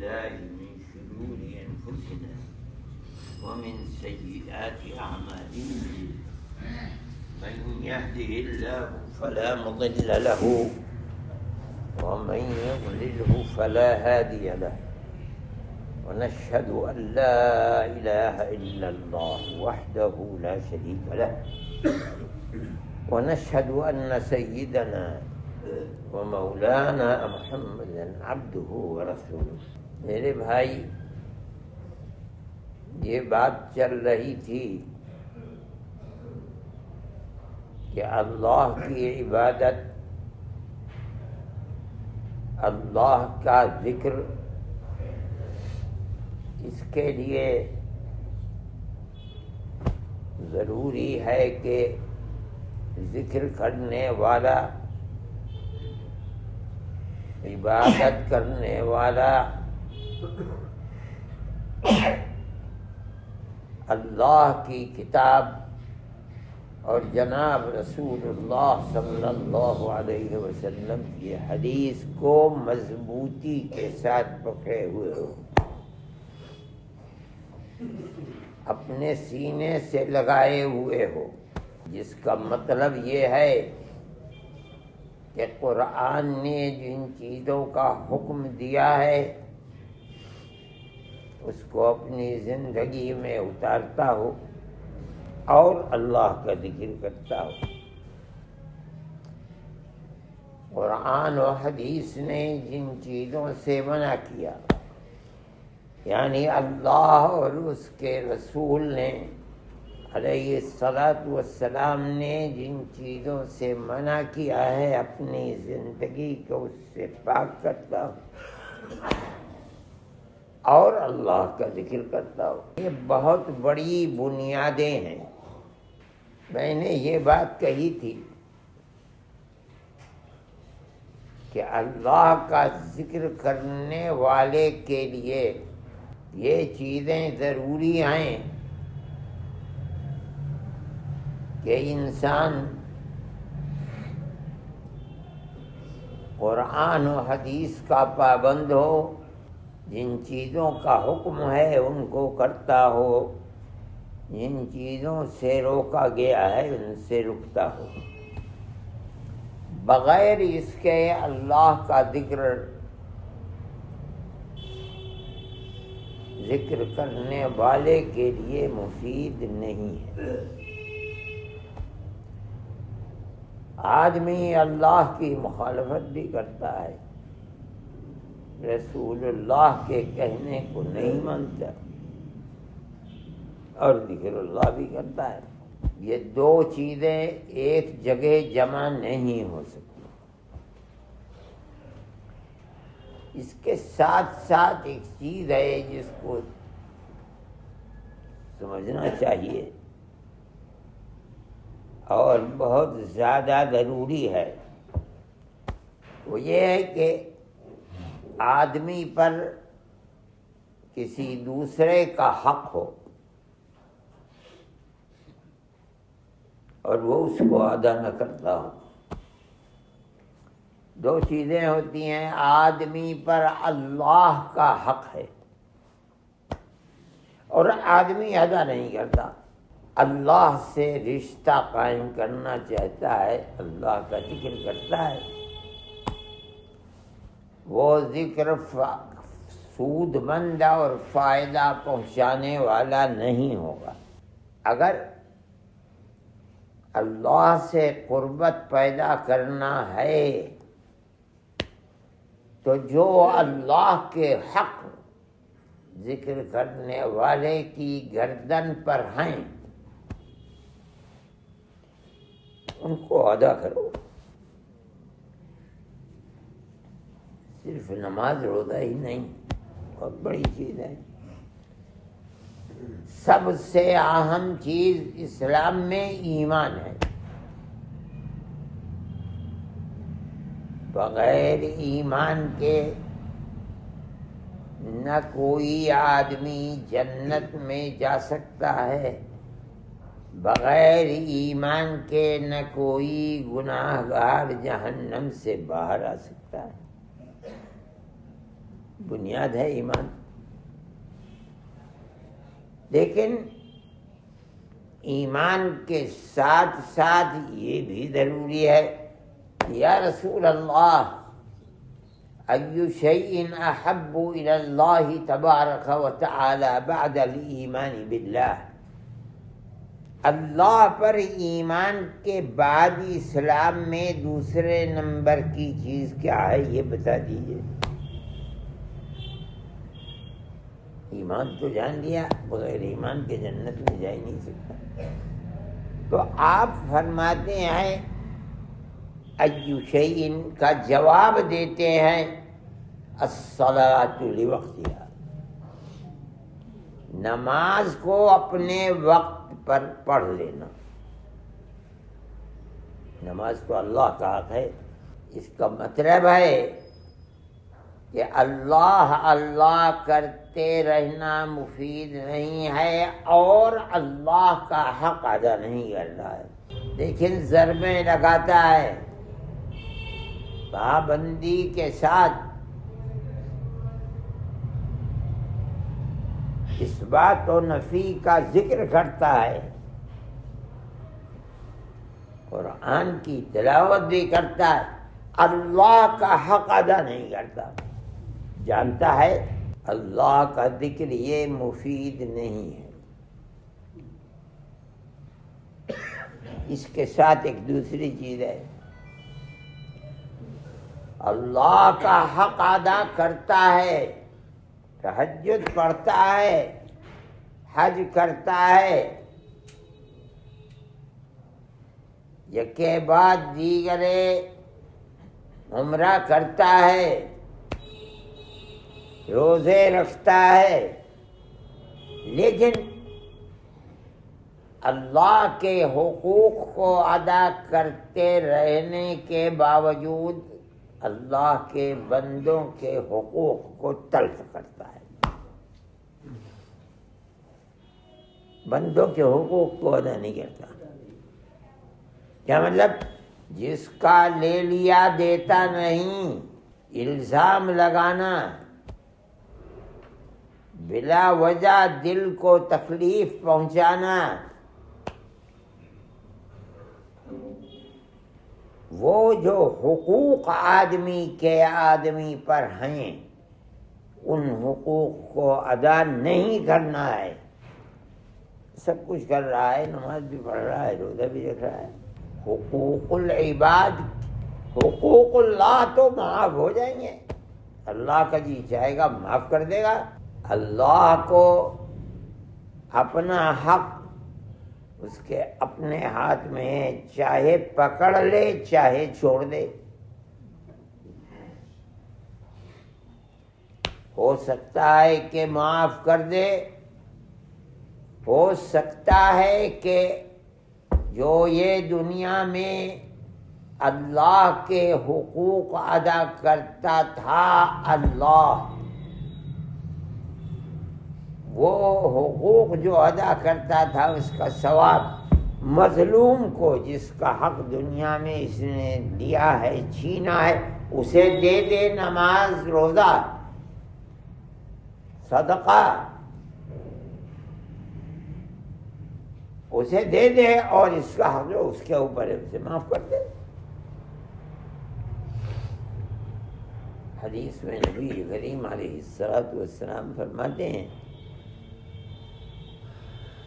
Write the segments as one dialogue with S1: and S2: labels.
S1: بالله من شرور أنفسنا ومن سيئات أعمالنا من يهده الله فلا مضل له ومن يضلله فلا هادي له ونشهد أن لا إله إلا الله وحده لا شريك له ونشهد أن سيدنا ومولانا محمدا عبده ورسوله۔ میرے بھائی، یہ بات چل رہی تھی کہ اللہ کی عبادت، اللہ کا ذکر، اس کے لیے ضروری ہے کہ ذکر کرنے والا، عبادت کرنے والا اللہ کی کتاب اور جناب رسول اللہ صلی اللہ علیہ وسلم کی حدیث کو مضبوطی کے ساتھ پکڑے ہوئے ہو، اپنے سینے سے لگائے ہوئے ہو، جس کا مطلب یہ ہے کہ قرآن نے جن چیزوں کا حکم دیا ہے اس کو اپنی زندگی میں اتارتا ہو اور اللہ کا ذکر کرتا ہو۔ قرآن و حدیث نے جن چیزوں سے منع کیا، یعنی اللہ اور اس کے رسول نے علیہ الصلاۃ والسلام نے جن چیزوں سے منع کیا ہے، اپنی زندگی کو اس سے پاک کرتا ہو اور اللہ کا ذکر کرتا ہو۔ یہ بہت بڑی بنیادیں ہیں۔ میں نے یہ بات کہی تھی کہ اللہ کا ذکر کرنے والے کے لیے یہ چیزیں ضروری ہیں کہ انسان قرآن و حدیث کا پابند ہو، جن چیزوں کا حکم ہے ان کو کرتا ہو، جن چیزوں سے روکا گیا ہے ان سے رکتا ہو۔ بغیر اس کے اللہ کا ذکر کرنے والے کے لیے مفید نہیں ہے۔ آدمی اللہ کی مخالفت بھی کرتا ہے، رسول اللہ کے کہنے کو نہیں مانتا اور ذکر اللہ بھی کرتا ہے۔ یہ دو چیزیں ایک جگہ جمع نہیں ہو سکتی۔ اس کے ساتھ ساتھ ایک چیز ہے جس کو سمجھنا چاہیے اور بہت زیادہ ضروری ہے، وہ یہ ہے کہ آدمی پر کسی دوسرے کا حق ہو اور وہ اس کو ادا نہ کرتا ہو۔ دو چیزیں ہوتی ہیں، آدمی پر اللہ کا حق ہے اور آدمی ادا نہیں کرتا۔ اللہ سے رشتہ قائم کرنا چاہتا ہے، اللہ کا ذکر کرتا ہے، وہ ذکر سود مند اور فائدہ پہنچانے والا نہیں ہوگا۔ اگر اللہ سے قربت پیدا کرنا ہے تو جو اللہ کے حق ذکر کرنے والے کی گردن پر ہیں ان کو ادا کرو۔ صرف نماز روزہ ہی نہیں، بہت بڑی چیز ہے۔ سب سے اہم چیز اسلام میں ایمان ہے۔ بغیر ایمان کے نہ کوئی آدمی جنت میں جا سکتا ہے، بغیر ایمان کے نہ کوئی گناہ گار جہنم سے باہر آ سکتا ہے۔ بنیاد ہے ایمان. لیکن ایمان کے ساتھ ساتھ یہ بھی ضروری ہے، یا رسول اللہ ای شیء احب الی اللہ تبارک و تعالی بعد الایمان باللہ، اللہ پر ایمان کے بعد اسلام میں دوسرے نمبر کی چیز کیا ہے یہ بتا دیجیے. ایمان تو جان لیا، بغیر ایمان کے جنت میں جا ہی نہیں سکتا. تو آپ فرماتے ہیں ای شیء کا جواب دیتے ہیں الصلاۃ لوقتها، نماز کو اپنے وقت پر پڑھ لینا. نماز تو اللہ کا حق ہے. اس کا مطلب ہے کہ اللہ اللہ کرتے رہنا مفید نہیں ہے اور اللہ کا حق ادا نہیں کر رہا ہے، لیکن ضربیں لگاتا ہے، پابندی کے ساتھ اثبات و نفی کا ذکر کرتا ہے، قرآن کی تلاوت بھی کرتا ہے، اللہ کا حق ادا نہیں کرتا. جانتا ہے اللہ کا ذکر یہ مفید نہیں ہے. اس کے ساتھ ایک دوسری چیز ہے، اللہ کا حق ادا کرتا ہے، تہجد پڑھتا ہے، حج کرتا ہے، یکے بعد دیگرے عمرہ کرتا ہے، روزے رکھتا ہے، لیکن اللہ کے حقوق کو ادا کرتے رہنے کے باوجود اللہ کے بندوں کے حقوق کو تلف کرتا ہے. بندوں کے حقوق کو ادا نہیں کرتا. کیا مطلب؟ جس کا لے لیا دیتا نہیں، الزام لگانا، بلا وجہ دل کو تکلیف پہنچانا، وہ جو حقوق آدمی کے آدمی پر ہیں ان حقوق کو ادا نہیں کرنا ہے. سب کچھ کر رہا ہے، نماز بھی پڑھ رہا ہے، روزہ بھی رکھ رہا ہے، حقوق العباد، حقوق اللہ تو معاف ہو جائیں گے. اللہ کا جی چاہے گا معاف کر دے گا. اللہ کو اپنا حق اس کے اپنے ہاتھ میں ہے، چاہے پکڑ لے چاہے چھوڑ دے. ہو سکتا ہے کہ معاف کر دے، ہو سکتا ہے کہ جو یہ دنیا میں اللہ کے حقوق ادا کرتا تھا، اللہ وہ حقوق جو ادا کرتا تھا اس کا ثواب مظلوم کو، جس کا حق دنیا میں اس نے لیا ہے، چھینا ہے، اسے دے دے. نماز، روزہ، صدقہ اسے دے دے اور اس کا حق جو اس کے اوپر ہے اسے معاف کر دے. حدیث میں نبی کریم علیہ الصلوۃ والسلام فرماتے ہیں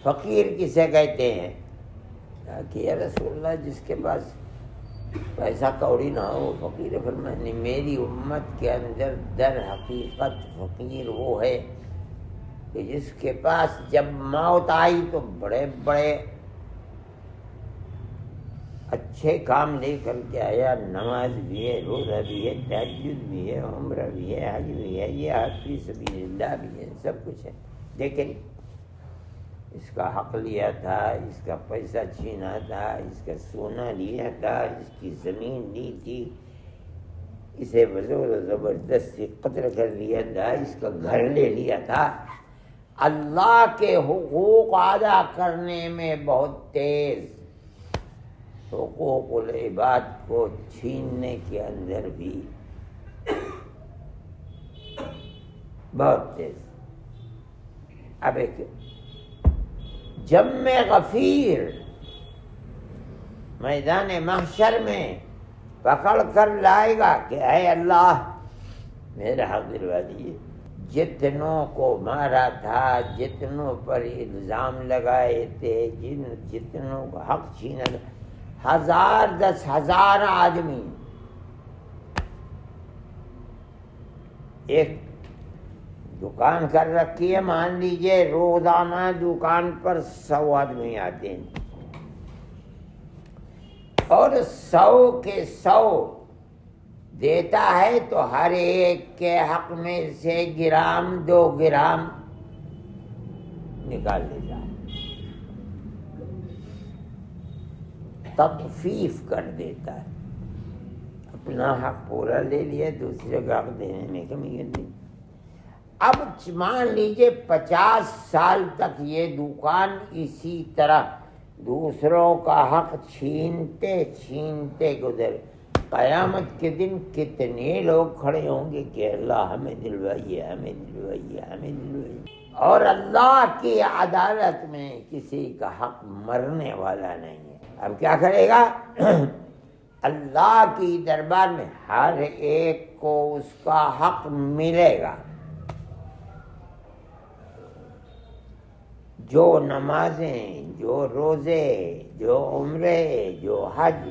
S1: فقیر کسے کہتے ہیں؟ کہ یا رسول اللہ جس کے پاس پیسہ کوڑی نہ ہو فقیر. فرمانے میری امت کے اندر در حقیقت فقیر وہ ہے کہ جس کے پاس جب موت آئی تو بڑے بڑے اچھے کام لے کر کے آیا، نماز بھی ہے، روزہ بھی ہے، تہجد بھی ہے، عمرہ بھی ہے، حج بھی ہے، یہ فی سبیل اللہ بھی ہے، سب کچھ ہے، لیکن اس کا حق لیا تھا، اس کا پیسہ چھینا تھا، اس کا سونا لیا تھا، اس کی زمین لی تھی، اسے بزور و زبردستی قتل کر لیا تھا، اس کا گھر لے لیا تھا. اللہ کے حقوق ادا کرنے میں بہت تیز، حقوق العباد کو چھیننے کے اندر بھی بہت تیز. اب ایک جم غفیر میدان محشر میں پکڑ کر لائے گا کہ اے اللہ میرا حق دلوا دیجیے. جتنوں کو مارا تھا، جتنوں پر الزام لگائے تھے، جتنوں کو حق چھینا تھا، 1000 10,000 آدمی ایک دکان کر رکھی ہے، مان لیجئے روزانہ دکان پر 100 آدمی آتے ہیں اور 100 کے 100 دیتا ہے تو ہر ایک کے حق میں سے 1 گرام 2 گرام نکال لیتا ہے، تطفیف کر دیتا ہے. اپنا حق پورا لے لیا، دوسرے کا حق دینے میں کمی کر دی. اب مان لیجئے 50 سال تک یہ دکان اسی طرح دوسروں کا حق چھینتے چھینتے گزر. قیامت کے دن کتنے لوگ کھڑے ہوں گے کہ اللہ ہمیں دلوائیے، ہمیں دلوائیے، ہمیں دلوائیے. اور اللہ کی عدالت میں کسی کا حق مرنے والا نہیں ہے. اب کیا کرے گا؟ اللہ کی دربار میں ہر ایک کو اس کا حق ملے گا. جو نمازیں، جو روزے، جو عمرے، جو حج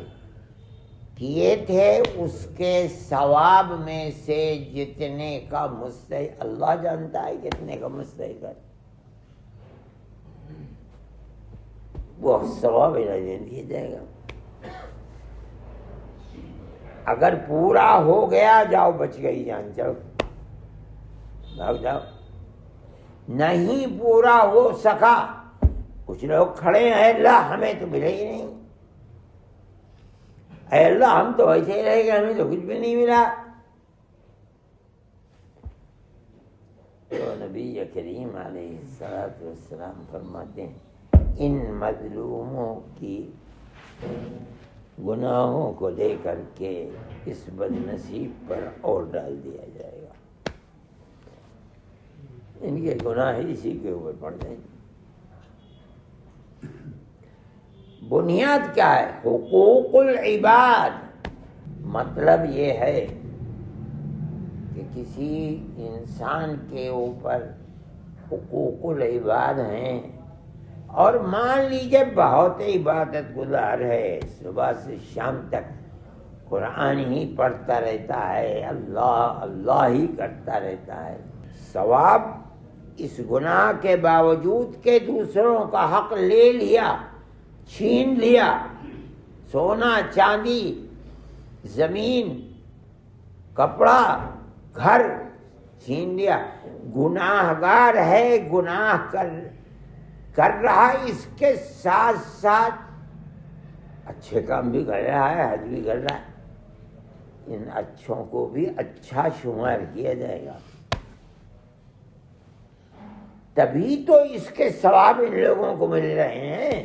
S1: کیے تھے اس کے ثواب میں سے جتنے کا مستحق، اللہ جانتا ہے کتنے کا مستحق ہے، وہ ثواب دے دیا جائے گا. اگر پورا ہو گیا جاؤ بچ گئی جان، چلو بھاگ جاؤ. نہیں پورا ہو سکا، کچھ لوگ کھڑے ہیں اللہ ہمیں تو ملے ہی نہیں، اے اللہ ہم تو ایسے ہی رہے گا، ہمیں تو کچھ بھی نہیں ملا. تو نبی کریم علیہ السلام فرماتے ہیں ان مظلوموں کی گناہوں کو لے کر کے اس بد نصیب پر اور ڈال دیا جائے گا. ان کے گناہ اسی کے اوپر پڑ جائیں گے. بنیاد کیا ہے؟ حقوق العباد. مطلب یہ ہے کہ کسی انسان کے اوپر حقوق العباد ہیں اور مان لیجیے بہت عبادت گزار ہے، صبح سے شام تک قرآن ہی پڑھتا رہتا ہے، اللہ اللہ ہی کرتا رہتا ہے. ثواب اس گناہ کے باوجود کہ دوسروں کا حق لے لیا، چھین لیا، سونا چاندی، زمین، کپڑا، گھر چھین لیا، گناہ گار ہے، گناہ کر رہا، اس کے ساتھ ساتھ اچھے کام بھی کر رہا ہے، حج بھی کر رہا ہے. ان اچھوں کو بھی اچھا شمار کیا جائے گا. تبھی تو اس کے ثواب ان لوگوں کو مل رہے ہیں.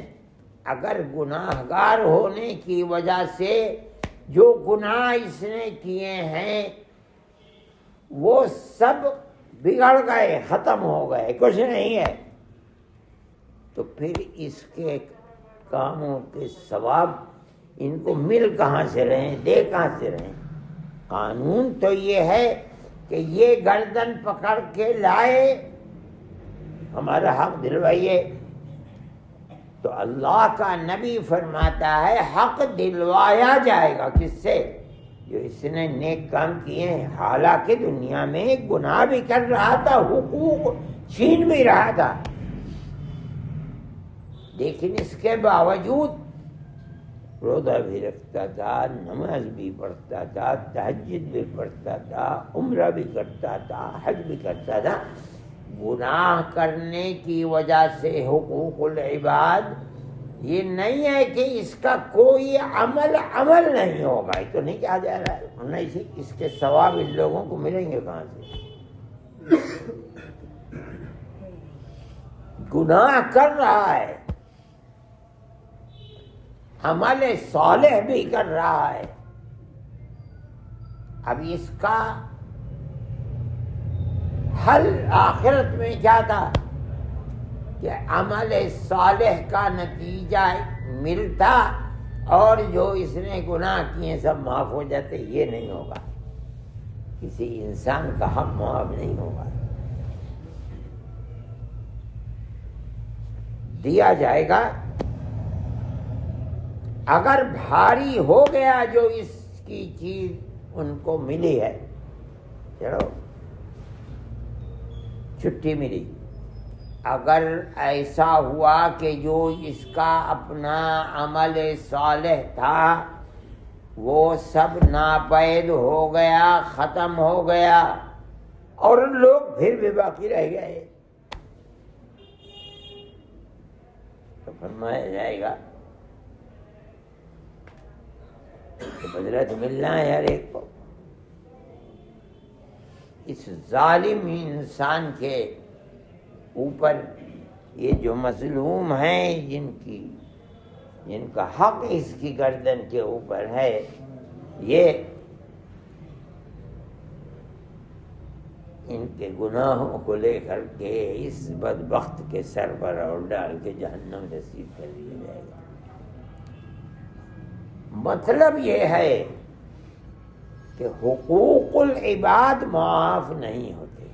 S1: اگر گناہ گار ہونے کی وجہ سے جو گناہ اس نے کیے ہیں وہ سب بگڑ گئے، ختم ہو گئے، کچھ نہیں ہے، تو پھر اس کے کاموں کے ثواب ان کو مل کہاں سے رہے، دے کہاں سے رہے. قانون تو یہ ہے کہ یہ گردن پکڑ کے لائے، ہمارا حق دلوائیے. تو اللہ کا نبی فرماتا ہے حق دلوایا جائے گا. کس سے؟ جو اس نے نیک کام کیے ہیں، حالانکہ دنیا میں گناہ بھی کر رہا تھا، حقوق چھین بھی رہا تھا، لیکن اس کے باوجود روزہ بھی رکھتا تھا، نماز بھی پڑھتا تھا، تہجد بھی پڑھتا تھا، عمرہ بھی کرتا تھا، حج بھی کرتا تھا. گناہ کرنے کی وجہ سے حقوق العباد یہ نہیں ہے کہ اس کا کوئی عمل نہیں ہوگا، یہ تو نہیں کہا جا رہا ہے. نہیں، اس کے ثواب ان لوگوں کو ملیں گے کہاں سے؟ گناہ کر رہا ہے، عمل صالح بھی کر رہا ہے. اب اس کا پھل آخرت میں کیا تھا کہ عمل صالح کا نتیجہ ملتا اور جو اس نے گناہ کیے سب معاف ہو جاتے. یہ نہیں ہوگا، کسی انسان کا حق معاف نہیں ہوگا. دیا جائے گا اگر بھاری ہو گیا جو اس کی چیز ان کو ملی ہے. چلو چھٹی ملی. اگر ایسا ہوا کہ جو اس کا اپنا عمل صالح تھا وہ سب ناپید ہو گیا، ختم ہو گیا، اور لوگ پھر بھی باقی رہ گئے، تو فرمایا جائے گا کہ بدلہ تو ملنا ہے ہر ایک کو. اس ظالم انسان کے اوپر یہ جو مظلوم ہیں جن کا حق اس کی گردن کے اوپر ہے، یہ ان کے گناہوں کو لے کر کے اس بدبخت کے سر پر اور ڈال کے جہنم نصیب کر دیا جائے گا. مطلب یہ ہے کہ حقوق العباد معاف نہیں ہوتے،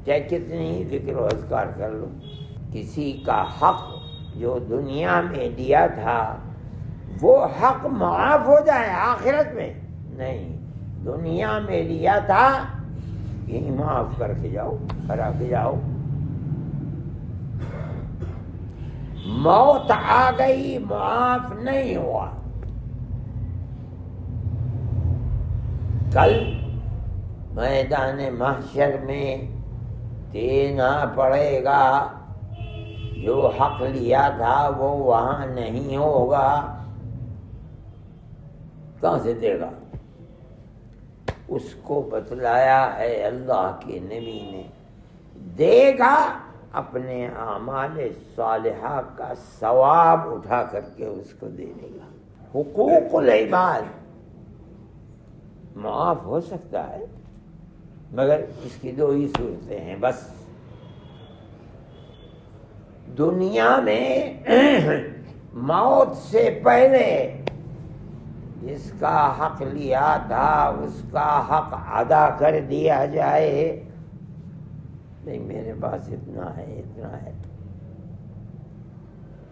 S1: چاہے کتنی ذکر و اذکار کر لو. کسی کا حق جو دنیا میں دیا تھا وہ حق معاف ہو جائے آخرت میں نہیں. دنیا میں لیا تھا یہی معاف کر کے جاؤ، کرا کے جاؤ. موت آ گئی، معاف نہیں ہوا. کل میدان محشر میں دینا پڑے گا. جو حق لیا تھا وہ وہاں نہیں ہوگا. کہاں سے دے گا؟ اس کو بتلایا ہے اللہ کے نبی نے. دے گا اپنے اعمال صالحہ کا ثواب اٹھا کر کے اس کو دے دے گا. حقوق العباد معاف ہو سکتا ہے مگر اس کی دو ہی صورتیں ہیں بس. دنیا میں موت سے پہلے جس کا حق لیا تھا اس کا حق ادا کر دیا جائے. نہیں میرے پاس اتنا ہے، اتنا ہے.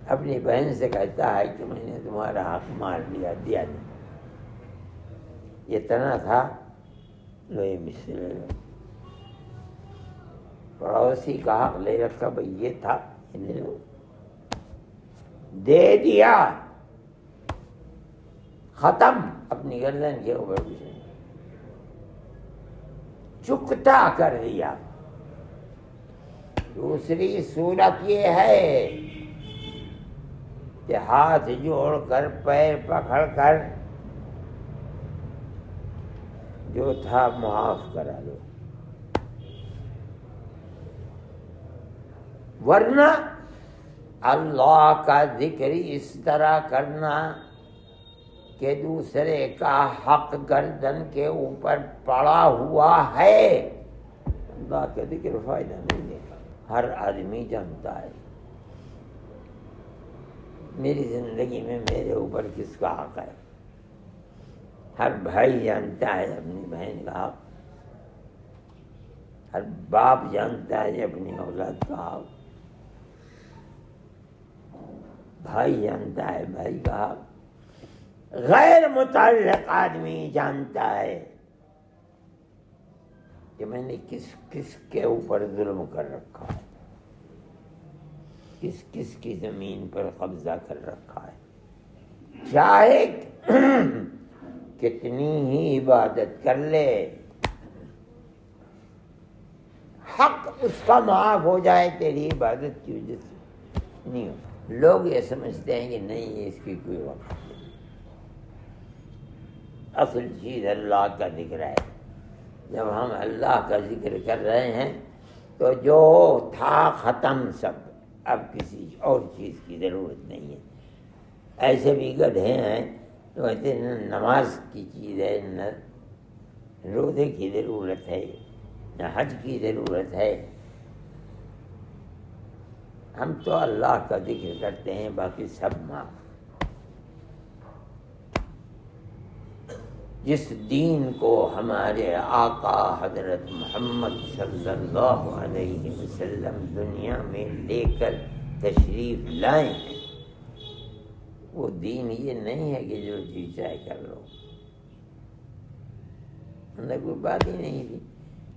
S1: اپنی بہن سے کہتا ہے کہ میں نے تمہارا حق مار لیا، دیا نہیں. یہ اتنا تھا، لو یہ مجھ سے لے لو. پڑوسی کا حق لے رکھا، بھئی یہ تھا، یہ لے لو. دے دیا، ختم. اپنی گردن کے اوپر چکتا کر دیا. دوسری صورت یہ ہے کہ ہاتھ جوڑ کر پیر پکڑ کر جو تھا معاف کرا لو. ورنہ اللہ کا ذکر اس طرح کرنا کہ دوسرے کا حق گردن کے اوپر پڑا ہوا ہے، اللہ کا ذکر فائدہ نہیں دے گا. ہر آدمی جانتا ہے میری زندگی میں میرے اوپر کس کا حق ہے. ہر بھائی جانتا ہے اپنی بہن کا حق، ہر باپ جانتا ہے اپنی اولاد کا حق، بھائی جانتا ہے بھائی کا حق. غیر متعلق آدمی جانتا ہے کہ میں نے کس کس کے اوپر ظلم کر رکھا ہے، کس کس کی زمین پر قبضہ کر رکھا ہے. چاہے کتنی ہی عبادت کر لے، حق اس کا معاف ہو جائے تیری عبادت کی وجہ سے نہیں ہوتا. لوگ یہ سمجھتے ہیں کہ نہیں اس کی کوئی وقت نہیں. اصل چیز اللہ کا ذکر ہے. جب ہم اللہ کا ذکر کر رہے ہیں تو جو تھا ختم سب، اب کسی اور چیز کی ضرورت نہیں ہے. ایسے بھی گدھے ہیں تو کہتے ہیں نہ نماز کی چیز ہے نہ روزے کی ضرورت ہے نہ حج کی ضرورت ہے. ہم تو اللہ کا ذکر کرتے ہیں، باقی سب معاف. جس دین کو ہمارے آقا حضرت محمد صلی اللہ علیہ وسلم دنیا میں لے کر تشریف لائے ہیں، وہ دین یہ نہیں ہے کہ جو جی چاہے کر لو. انہیں کوئی بات ہی نہیں تھی.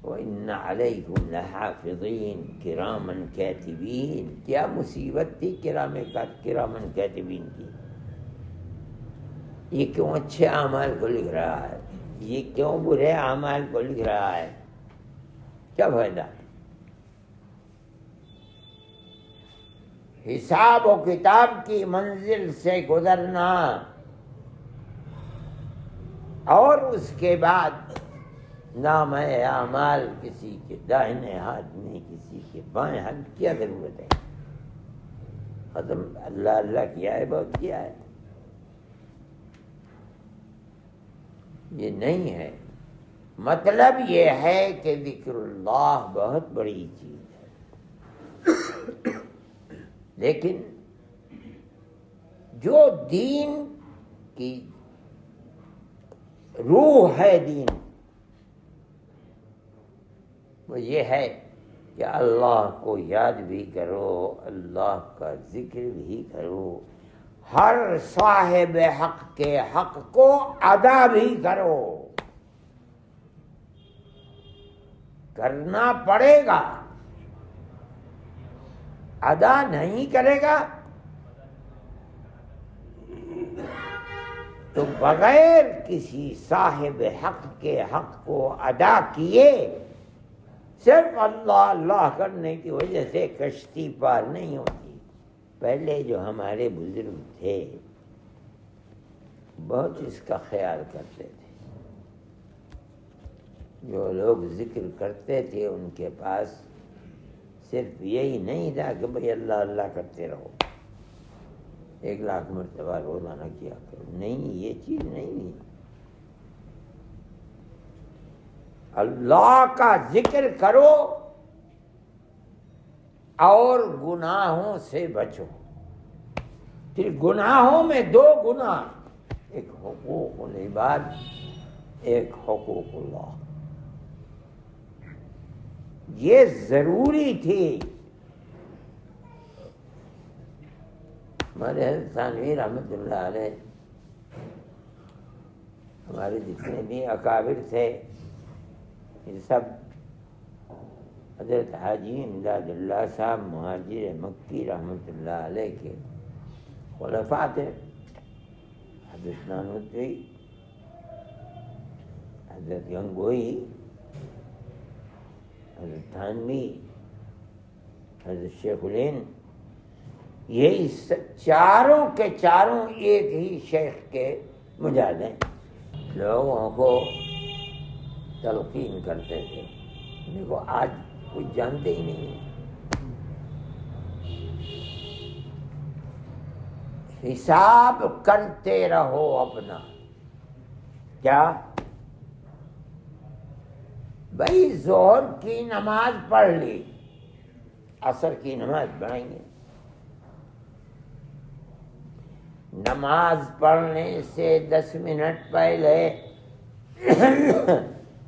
S1: وَإِنَّ عَلَيْكُمْ لَحَافِظِينَ كِرَامًا كَاتِبِينَ. کیا مصیبت تھی کرامن کاتبین کی؟ یہ کیوں اچھے اعمال کو لکھ رہا ہے، یہ کیوں برے اعمال کو لکھ رہا ہے؟ کیا فائدہ؟ حساب و کتاب کی منزل سے گزرنا اور اس کے بعد نام اعمال کسی کے دائیں ہاتھ میں کسی کے بائیں ہاتھ، کیا ضرورت ہے؟ ختم. اللہ اللہ کیا ہے، بہت کیا ہے. یہ نہیں ہے. مطلب یہ ہے کہ ذکر اللہ بہت بڑی چیز ہے، لیکن جو دین کی روح ہے، دین وہ یہ ہے کہ اللہ کو یاد بھی کرو، اللہ کا ذکر بھی کرو، ہر صاحب حق کے حق کو ادا بھی کرو. کرنا پڑے گا. ادا نہیں کرے گا تو بغیر کسی صاحب حق کے حق کو ادا کیے صرف اللہ اللہ کرنے کی وجہ سے کشتی پار نہیں ہوتی. پہلے جو ہمارے بزرگ تھے بہت اس کا خیال کرتے تھے. جو لوگ ذکر کرتے تھے ان کے پاس صرف یہی نہیں تھا کہ بھئی اللہ اللہ کرتے رہو، 1,00,000 مرتبہ روزانہ کیا کرو. نہیں، یہ چیز نہیں ہے. اللہ کا ذکر کرو اور گناہوں سے بچو. پھر گناہوں میں 2 گناہ، ایک حقوق العباد، ایک حقوق اللہ. یہ ضروری تھی. ہمارے حضرت تھانوی رحمۃ اللہ علیہ، ہمارے جتنے بھی اکابر تھے یہ سب حضرت حاجی امداد اللہ صاحب مہاجر مکی رحمۃ اللہ علیہ کے خلفاء تھے. حضرت نانوتوی، حضرت گنگوئی، حضرت تھانوی، حضرت شیخ الہند، یہی چاروں کے چاروں ایک ہی شیخ کے مجاہد ہیں. لوگوں کو تلقین کرتے تھے. دیکھو آج کچھ جانتے ہی نہیں ہیں. حساب کرتے رہو اپنا. کیا بھائی ظہر کی نماز پڑھ لی، عصر کی نماز پڑھیں گے. نماز پڑھنے سے 10 منٹ پہلے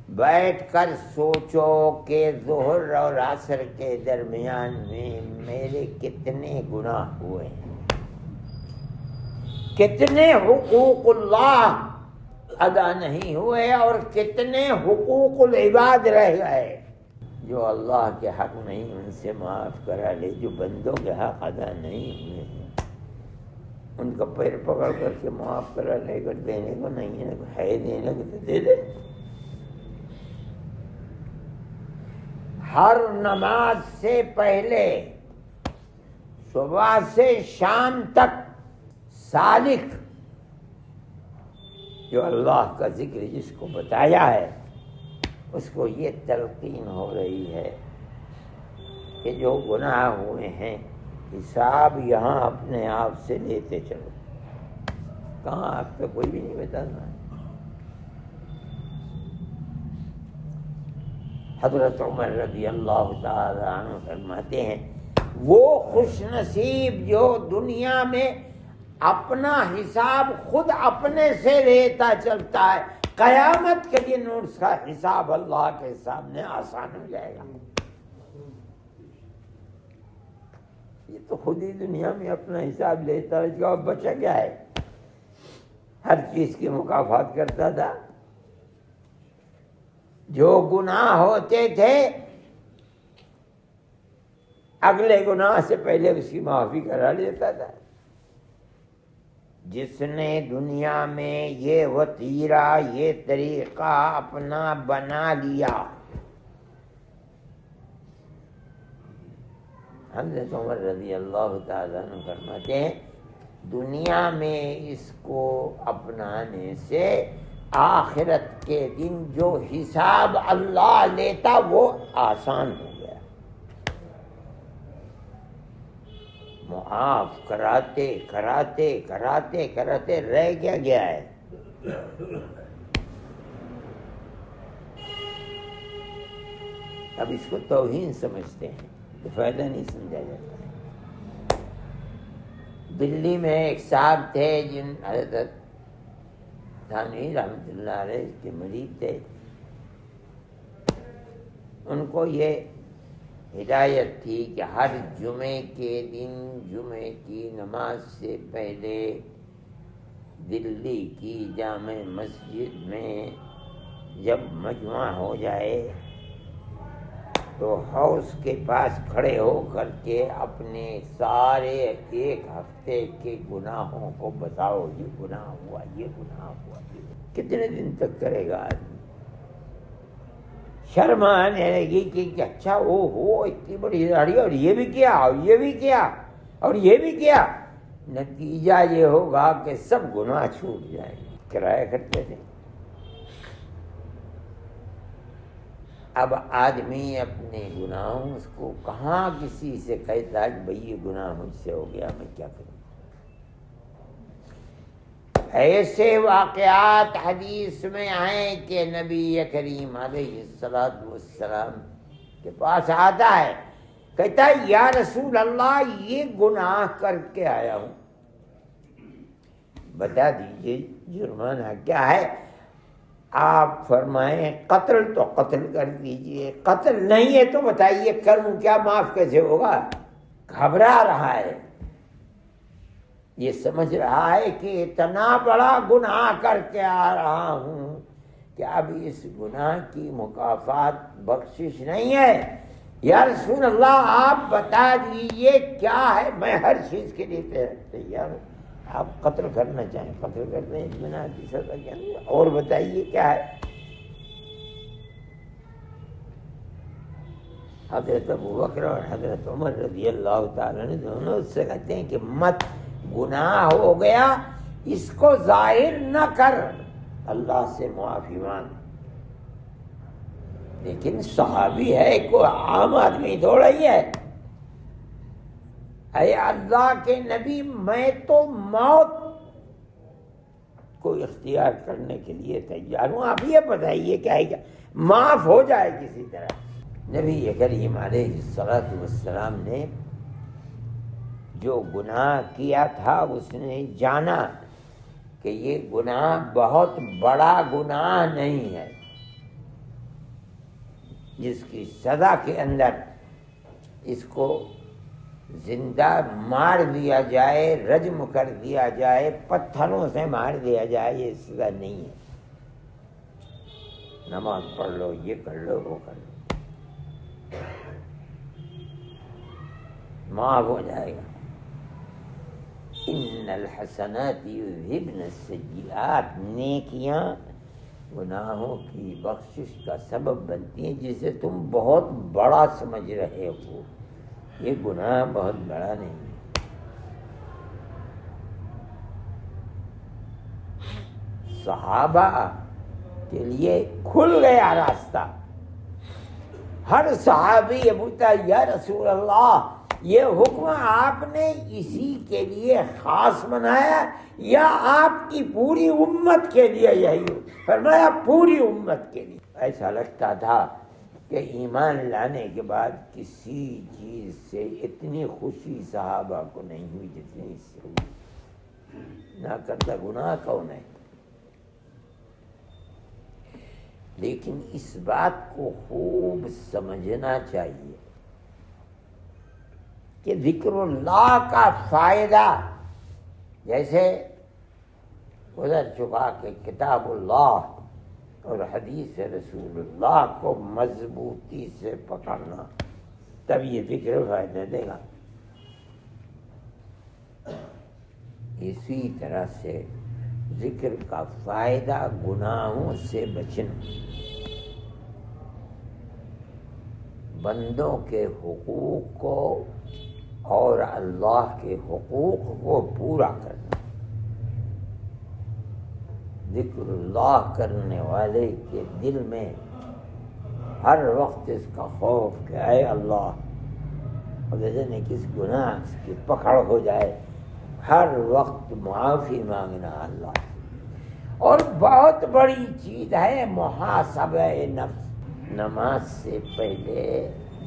S1: بیٹھ کر سوچو کہ ظہر اور عصر کے درمیان میں میرے کتنے گناہ ہوئے ہیں، کتنے حقوق اللہ ادا نہیں ہوئے اور کتنے حقوق العباد رہ گئے. جو اللہ کے حق نہیں ان سے معاف کرا لے، جو بندوں کے حق ادا نہیں ہوئے ہیں ان کا پیر پکڑ کر کے معاف کرا لے. کر دینے کو نہیں ہے دینے کو تو دے دے. ہر نماز سے پہلے صبح سے شام تک سالک جو اللہ کا ذکر جس کو بتایا ہے اس کو یہ تلقین ہو رہی ہے کہ جو گناہ ہوئے ہیں حساب یہاں اپنے آپ سے لیتے چلو. کہاں آپ کو کوئی بھی نہیں بتانا. حضرت عمر رضی اللہ تعالی عنہ فرماتے ہیں وہ خوش نصیب جو دنیا میں اپنا حساب خود اپنے سے لیتا چلتا ہے، قیامت کے دن اس کا حساب اللہ کے سامنے آسان ہو جائے گا۔ یہ تو خود ہی دنیا میں اپنا حساب لیتا ہے، اس کا بچا کیا ہے؟ ہر چیز کی مکافات کرتا تھا، جو گناہ ہوتے تھے اگلے گناہ سے پہلے اس کی معافی کرا لیتا تھا۔ جس نے دنیا میں یہ وتیرہ، یہ طریقہ اپنا بنا لیا، حضرت عمر رضی اللہ تعالیٰ عنہ فرماتے ہیں دنیا میں اس کو اپنانے سے آخرت کے دن جو حساب اللہ لیتا وہ آسان ہو گیا۔ معاف کراتے کراتے کراتے کراتے رہ کیا گیا ہے؟ اب اس کو توہین سمجھتے ہیں تو فائدہ نہیں سمجھا جاتا ہے۔ دلی میں ایک صاحب تھے جن حضرت تھانوی رحمۃ اللہ علیہ کے مرید تھے، ان کو یہ ہدایت تھی کہ ہر جمعے کے دن جمعے کی نماز سے پہلے دلی کی جامع مسجد میں جب مجمع ہو جائے تو حوض کے پاس کھڑے ہو کر کے اپنے سارے ایک ہفتے کے گناہوں کو بتاؤ، یہ گناہ ہوا، یہ گناہ ہوا، یہ کتنے دن تک کرے گا آدمی؟ شرم آنے لگی کہ اچھا وہ ہو اتنی بڑی داڑھی اور یہ بھی کیا اور یہ بھی کیا اور یہ بھی کیا، نتیجہ یہ ہوگا کہ سب گناہ چھوٹ جائیں گے۔ کرایا کرتے تھے۔ اب آدمی اپنے گناہوں کو کہاں کسی سے کہتا ہے کہ بھئی یہ گناہ مجھ سے ہو گیا، میں کیا کروں؟ ایسے واقعات حدیث میں ہیں کہ نبی کریم علیہ الصلوۃ والسلام کے پاس آتا ہے، کہتا ہے یا رسول اللہ یہ گناہ کر کے آیا ہوں، بتا دیجئے جرمانہ کیا ہے؟ آپ فرمائیں قتل تو قتل کر دیجئے، قتل نہیں ہے تو بتائیے کروں کیا، معاف کیسے ہوگا؟ گھبرا رہا ہے، یہ سمجھ رہا ہے کہ اتنا بڑا گناہ کر کے آ رہا ہوں کہ اب اس گناہ کی مکافات بخشش نہیں ہے۔ یا رسول اللہ آپ بتا دیجئے کیا ہے، میں ہر چیز کے لیے تیار ہوں۔ آپ قتل کرنا چاہیں قتل کرتے ہیں، گناہ کی سزا کیا نہیں، اور بتائیے کیا ہے؟ حضرت ابوبکر اور حضرت عمر رضی اللہ تعالیٰ نے دونوں اس سے کہتے ہیں کہ مت، گناہ ہو گیا اس کو ظاہر نہ کر، اللہ سے معافی مانگ۔ لیکن صحابی ہے، کوئی عام آدمی تھوڑا ہی ہے۔ اے اللہ کے نبی میں تو موت کو اختیار کرنے کے لیے تیار ہوں، آپ یہ بتائیے کیا ہے، کیا معاف ہو جائے کسی طرح۔ نبی کریم علیہ الصلوۃ والسلام نے جو گناہ کیا تھا اس نے جانا کہ یہ گناہ بہت بڑا گناہ نہیں ہے جس کی سزا کے اندر اس کو زندہ مار دیا جائے، رجم کر دیا جائے، پتھروں سے مار دیا جائے، یہ سزا نہیں ہے۔ نماز پڑھ لو، یہ کر لو، وہ کر لو، معاف ہو جائے گا۔ ان الحسنات یذہبن السیئات، نیکیاں گناہوں کی بخشش کا سبب بنتی ہیں، جسے تم بہت بڑا سمجھ رہے ہو، یہ گناہ بہت بڑا نہیں ہے۔ صحابہ کے لیے کھل گیا راستہ، ہر صحابی یہ پوچھتا ہے یا رسول اللہ یہ حکم آپ نے اسی کے لیے خاص بنایا یا آپ کی پوری امت کے لیے یہی؟ فرمایا پوری امت کے لیے۔ ایسا لگتا تھا کہ ایمان لانے کے بعد کسی چیز سے اتنی خوشی صحابہ کو نہیں ہوئی جتنی اس سے ہوئی، نہ کردہ گناہ کون ہے۔ لیکن اس بات کو خوب سمجھنا چاہیے کہ ذکر اللہ کا فائدہ، جیسے گزر چکا کہ کتاب اللہ اور حدیث رسول اللہ کو مضبوطی سے پکڑنا، تب یہ ذکر فائدہ دے گا۔ اسی طرح سے ذکر کا فائدہ گناہوں سے بچنا، بندوں کے حقوق کو اور اللہ کے حقوق کو پورا کرنا۔ ذکر اللہ کرنے والے کے دل میں ہر وقت اس کا خوف کہ اے اللہ، اگر کس گناہ کی پکڑ ہو جائے ہر وقت معافی مانگنا اللہ۔ اور بہت بڑی چیز ہے محاسبہ نفس۔ نماز سے پہلے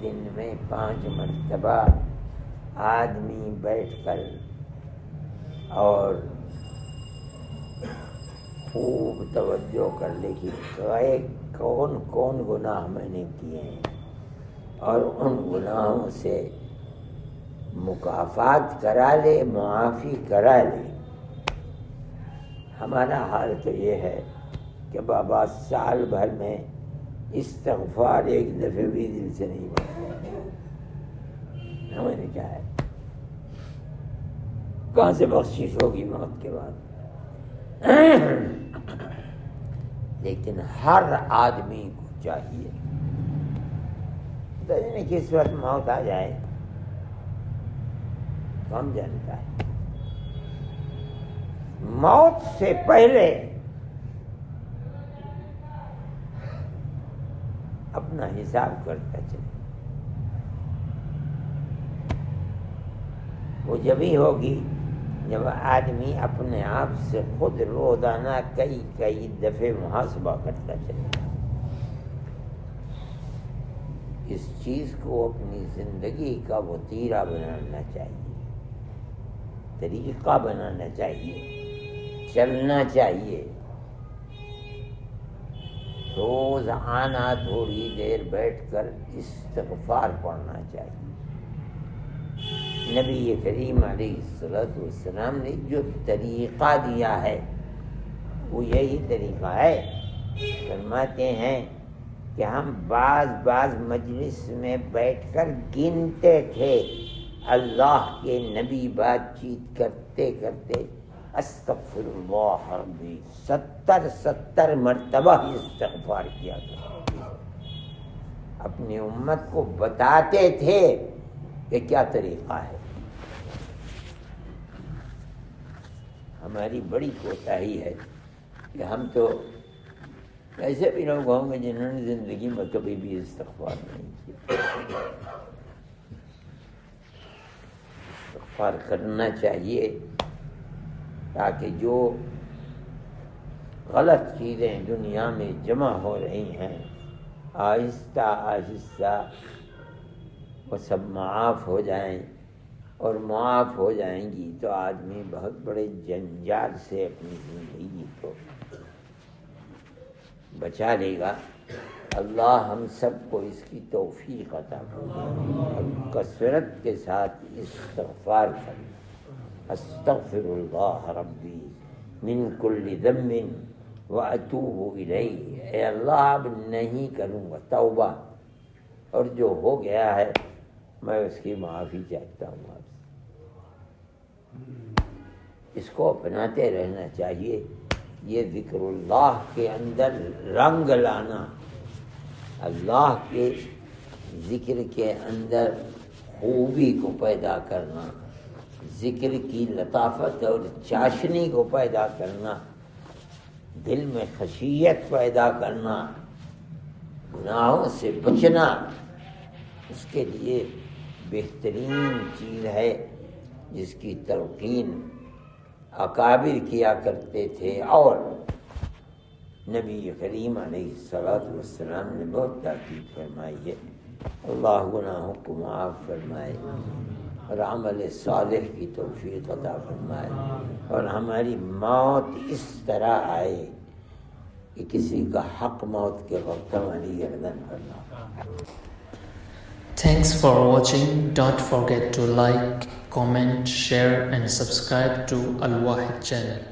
S1: دن میں 5 مرتبہ آدمی بیٹھ کر اور خوب توجہ کر لے کہ کون کون گناہ میں نے کیے ہیں، اور ان گناہوں سے مکافات کرا لے، معافی کرا لے۔ ہمارا حال تو یہ ہے کہ بابا سال بھر میں استغفار ایک دفعہ بھی دل سے نہیں بڑھتا۔ ہمیں نے کیا ہے، کہاں سے بخشش ہوگی موت کے بعد؟ لیکن ہر آدمی کو چاہیے کس وقت موت آ جائے کون جانتا ہے۔ موت سے پہلے اپنا حساب کرتا چلے، وہ جبھی ہوگی جب آدمی اپنے آپ سے خود روزانہ کئی دفعے محاسبہ کرتا چلے۔ اس چیز کو اپنی زندگی کا وتیرہ بنانا چاہیے، طریقہ بنانا چاہیے، چلنا چاہیے۔ روز آنا تھوڑی دیر بیٹھ کر استغفار پڑھنا چاہیے۔ نبی کریم علیہ الصلوۃ والسلام نے جو طریقہ دیا ہے وہ یہی طریقہ ہے۔ فرماتے ہیں کہ ہم بعض مجلس میں بیٹھ کر گنتے تھے، اللہ کے نبی بات چیت کرتے کرتے استغفر اللہ ربی 70 مرتبہ استغفار کیا کرتے، اپنی امت کو بتاتے تھے کہ کیا طریقہ ہے۔ ہماری بڑی کوتاہی ہے کہ ہم تو ایسے بھی لوگ ہوں گے جنہوں نے زندگی میں کبھی بھی استغفار نہیں کیا۔ استغفار کرنا چاہیے تاکہ جو غلط چیزیں دنیا میں جمع ہو رہی ہیں آہستہ آہستہ وہ سب معاف ہو جائیں، اور معاف ہو جائیں گی تو آدمی بہت بڑے جنجال سے اپنی زندگی کو بچا لے گا۔ اللہ ہم سب کو اس کی توفیق عطا فرمائے اور کثرت کے ساتھ استغفار کریں۔ استغفر اللہ ربی من کل ذنب واتوب الیہ، اے اللہ اب نہیں کروں گا توبہ، اور جو ہو گیا ہے میں اس کی معافی چاہتا ہوں آپ سے۔ اس کو اپناتے رہنا چاہیے۔ یہ ذکر اللہ کے اندر رنگ لانا، اللہ کے ذکر کے اندر خوبی کو پیدا کرنا، ذکر کی لطافت اور چاشنی کو پیدا کرنا، دل میں خشیت پیدا کرنا، گناہوں سے بچنا، اس کے لیے بہترین چیز ہے جس کی تلقین اکابر کیا کرتے تھے، اور نبی کریم علیہ الصلوۃ والسلام نے بہت تاکید فرمائی ہے، اللہ گناہوں کو معاف فرمائے اور عمل صالح کی توفیق عطا فرمائے، اور ہماری موت اس طرح آئے کہ کسی کا حق موت کے وقت ہماری گردن پر نہ ہو۔
S2: Thanks for watching. Don't forget to like, comment, share and subscribe to Al Wahid channel.